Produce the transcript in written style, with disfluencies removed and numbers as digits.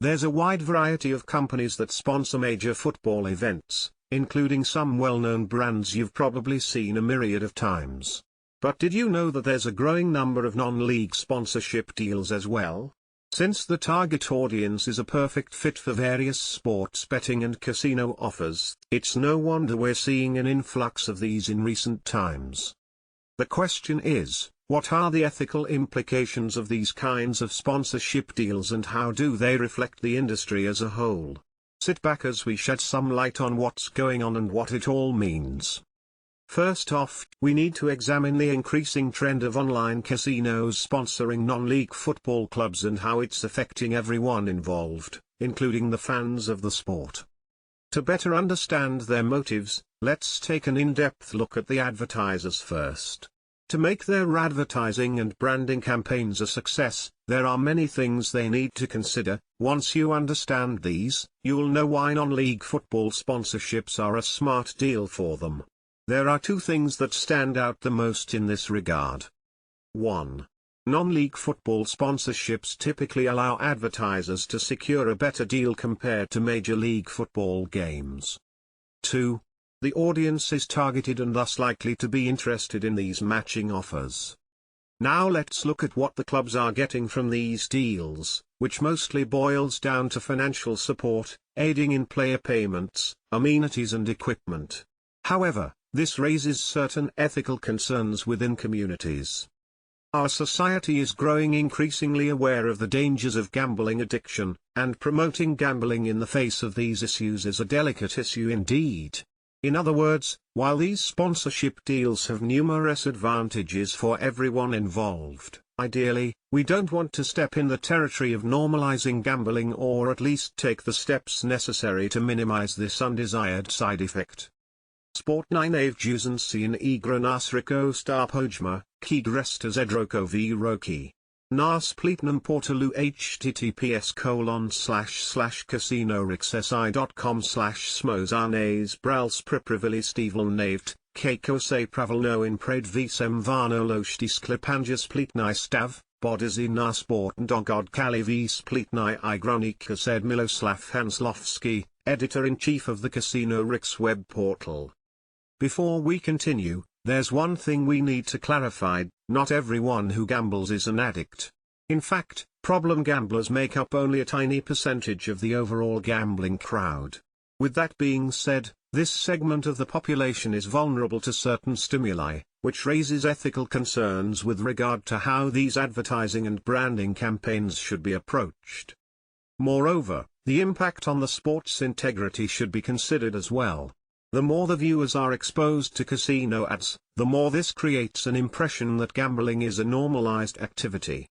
There's a wide variety of companies that sponsor major football events, including some well-known brands you've probably seen a myriad of times. But did you know that there's a growing number of non-league sponsorship deals as well? Since the target audience is a perfect fit for various sports betting and casino offers, it's no wonder we're seeing an influx of these in recent times. The question is, what are the ethical implications of these kinds of sponsorship deals and how do they reflect the industry as a whole? Sit back as we shed some light on what's going on and what it all means. First off, we need to examine the increasing trend of online casinos sponsoring non-league football clubs and how it's affecting everyone involved, including the fans of the sport. To better understand their motives, let's take an in-depth look at the advertisers first. To make their advertising and branding campaigns a success, there are many things they need to consider. Once you understand these, you'll know why non-league football sponsorships are a smart deal for them. There are two things that stand out the most in this regard. 1. Non-league football sponsorships typically allow advertisers to secure a better deal compared to major league football games. 2. The audience is targeted and thus likely to be interested in these matching offers. Now let's look at what the clubs are getting from these deals, which mostly boils down to financial support, aiding in player payments, amenities and equipment. However, this raises certain ethical concerns within communities. Our society is growing increasingly aware of the dangers of gambling addiction, and promoting gambling in the face of these issues is a delicate issue indeed. In other words, while these sponsorship deals have numerous advantages for everyone involved, ideally, we don't want to step in the territory of normalizing gambling or at least take the steps necessary to minimize this undesired side effect. Sport 9 Avjusan Igra Nasriko Starpojma, Kid Resta Zedroko v Roki. Nas Plitnam Portalu https://casinorixsi.com/smozarnes Brals Pripravili Stevel Navt, Keiko se pravilno in pred visem varno lošti sklepanjas Plitnai Stav, Bodazi na Sporten Dogod Kali v Splitnai Igronika said Miloslav Hanslovsky, editor-in-chief of the Casino Rix web portal. Before we continue, there's one thing we need to clarify: not everyone who gambles is an addict. In fact, problem gamblers make up only a tiny percentage of the overall gambling crowd. With that being said, this segment of the population is vulnerable to certain stimuli, which raises ethical concerns with regard to how these advertising and branding campaigns should be approached. Moreover, the impact on the sport's integrity should be considered as well. The more the viewers are exposed to casino ads, the more this creates an impression that gambling is a normalized activity.